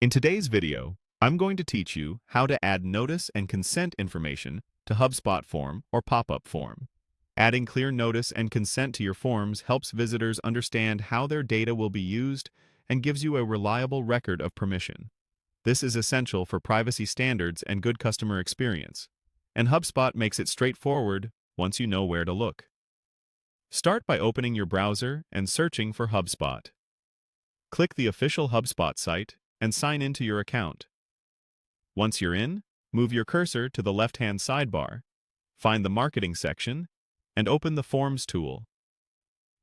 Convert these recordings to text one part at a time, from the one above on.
In today's video, I'm going to teach you how to add notice and consent information to HubSpot form or Popup form. Adding clear notice and consent to your forms helps visitors understand how their data will be used and gives you a reliable record of permission. This is essential for privacy standards and good customer experience, and HubSpot makes it straightforward once you know where to look. Start by opening your browser and searching for HubSpot. Click the official HubSpot site and sign into your account. Once you're in, move your cursor to the left-hand sidebar, find the Marketing section, and open the Forms tool.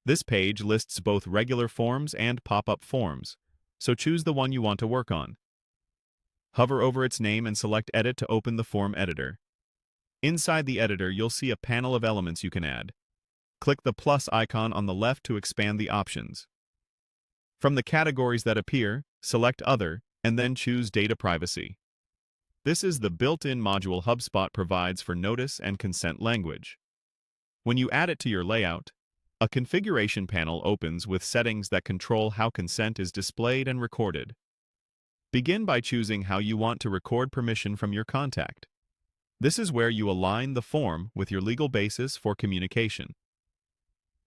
This page lists both regular forms and pop-up forms, so choose the one you want to work on. Hover over its name and select Edit to open the form editor. Inside the editor, you'll see a panel of elements you can add. Click the plus icon on the left to expand the options. From the categories that appear, select Other, and then choose Data Privacy. This is the built-in module HubSpot provides for notice and consent language. When you add it to your layout, a configuration panel opens with settings that control how consent is displayed and recorded. Begin by choosing how you want to record permission from your contact. This is where you align the form with your legal basis for communication.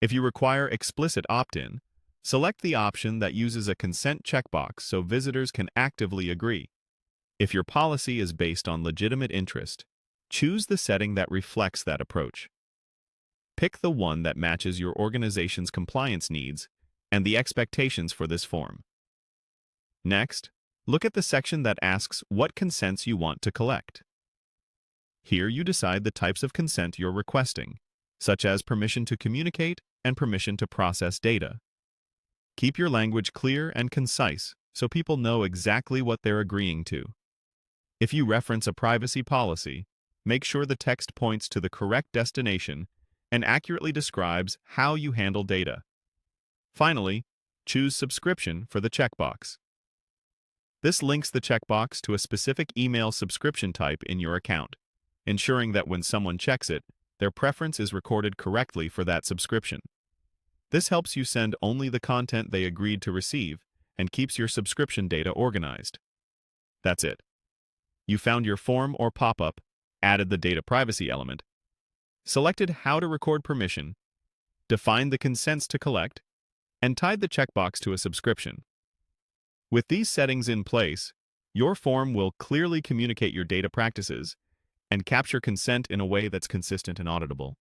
If you require explicit opt-in, select the option that uses a consent checkbox so visitors can actively agree. If your policy is based on legitimate interest, choose the setting that reflects that approach. Pick the one that matches your organization's compliance needs and the expectations for this form. Next, look at the section that asks what consents you want to collect. Here you decide the types of consent you're requesting, such as permission to communicate and permission to process data. Keep your language clear and concise so people know exactly what they're agreeing to. If you reference a privacy policy, make sure the text points to the correct destination and accurately describes how you handle data. Finally, choose Subscription for the checkbox. This links the checkbox to a specific email subscription type in your account, ensuring that when someone checks it, their preference is recorded correctly for that subscription. This helps you send only the content they agreed to receive and keeps your subscription data organized. That's it. You found your form or pop-up, added the data privacy element, selected how to record permission, defined the consents to collect, and tied the checkbox to a subscription. With these settings in place, your form will clearly communicate your data practices and capture consent in a way that's consistent and auditable.